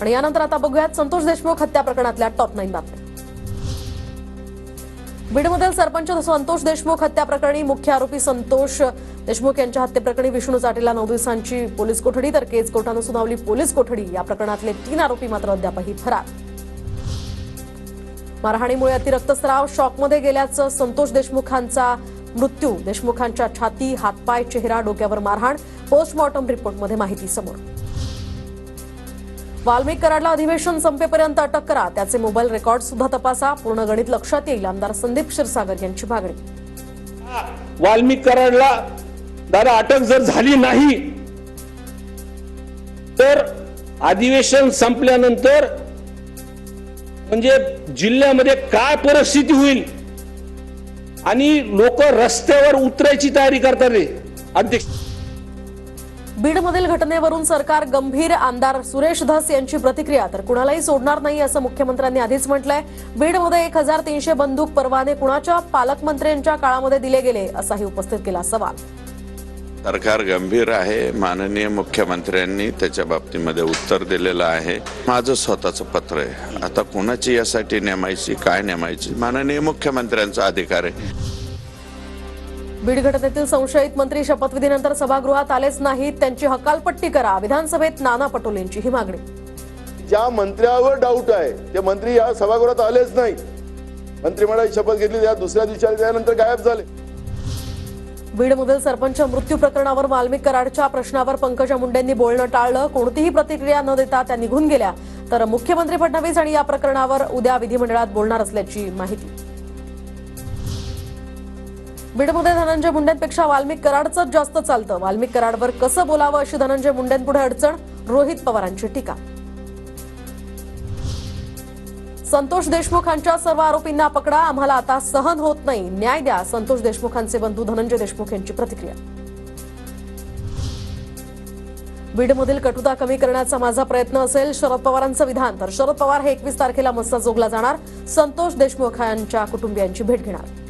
आणि यानंतर आता बघूयात संतोष देशमुख हत्या प्रकरणातल्या टॉप 9 बातम्या। बीडमधील सरपंच संतोष देशमुख हत्या प्रकरणी मुख्य आरोपी संतोष देशमुख यांच्या हत्येप्रकरणी विष्णू चाटेला 9 दिवसांची पोलीस कोठडी, तर केज कोर्टाने सुनावली पोलीस कोठडी। या प्रकरणातले 3 आरोपी मात्र अद्यापही फरार। मारहाणीमुळे अतिरक्तस्राव, शॉकमध्ये गेल्याचं संतोष देशमुखांचा मृत्यू। देशमुखांच्या छाती, हातपाय, चेहरा, डोक्यावर मारहाण। पोस्टमॉर्टम रिपोर्टमध्ये माहिती समोर। वाल्मिक कराडला अधिवेशन संपेपर्यंत अटक करा, त्याचे मोबाईल रेकॉर्ड सुद्धा तपासा, पूर्ण गणित लक्षात येईल, आमदार संदीप क्षीरसागर यांची मागणी। वाल्मिक कराडला दादा अटक जर झाली नाही तर अधिवेशन संपल्यानंतर म्हणजे जिल्ह्यामध्ये काय परिस्थिती होईल आणि लोक रस्त्यावर उतरायची तयारी करतात। अध्यक्ष, बीडमधील घटनेवरून सरकार गंभीर, आमदार सुरेश धस यांची प्रतिक्रिया। तर कुणालाही सोडणार नाही असं मुख्यमंत्र्यांनी आधीच म्हटलंय। बीडमध्ये 1300 बंदूक परवाने कुणाच्या पालकमंत्र्यांच्या काळामध्ये दिले गेले, असाही उपस्थित केला सवाल। सरकार गंभीर आहे, माननीय मुख्यमंत्र्यांनी त्याच्या बाबतीमध्ये उत्तर दिलेलं आहे। माझं स्वतःचं पत्र आहे, आता कोणाची यासाठी नेमायची, काय नेमायची, माननीय मुख्यमंत्र्यांचा अधिकार आहे। बीड घटनेतील संशयित मंत्री शपथविधीनंतर सभागृहात आलेच नाहीत, त्यांची हकालपट्टी करा। विधानसभेत नाना पटोलेंची ही मागणी। ज्या मंत्र्यावर डाऊट आहे ते मंत्री या सभागृहात आलेच नाही। मंत्रिमंडळाची शपथ घेतली, त्या दुसऱ्या दिवशी त्यानंतर गायब झाले। बीडमधील सरपंच मृत्यू प्रकरणावर वाल्मिक कराडच्या प्रश्नावर पंकजा मुंडेंनी बोलणं टाळलं। कोणतीही प्रतिक्रिया न देता त्या निघून गेल्या। तर मुख्यमंत्री फडणवीस आणि या प्रकरणावर उद्या विधिमंडळात बोलणार असल्याची माहिती। बीडमध्ये धनंजय मुंडेंपेक्षा वाल्मिक कराडचं जास्त चालतं। वाल्मिक कराडवर कसं बोलावं अशी धनंजय मुंडेंपुढे अडचण, रोहित पवारांची टीका। संतोष देशमुखांच्या सर्व आरोपींना पकडा, आम्हाला आता सहन होत नाही, न्याय द्या, संतोष देशमुखांचे बंधू धनंजय देशमुख यांची प्रतिक्रिया। बीडमधील कटुता कमी करण्याचा माझा प्रयत्न असेल, शरद पवारांचं विधान। तर शरद पवार हे 21 तारखेला मस्साजोगला जाणार, संतोष देशमुख यांच्या कुटुंबियांची भेट घेणार।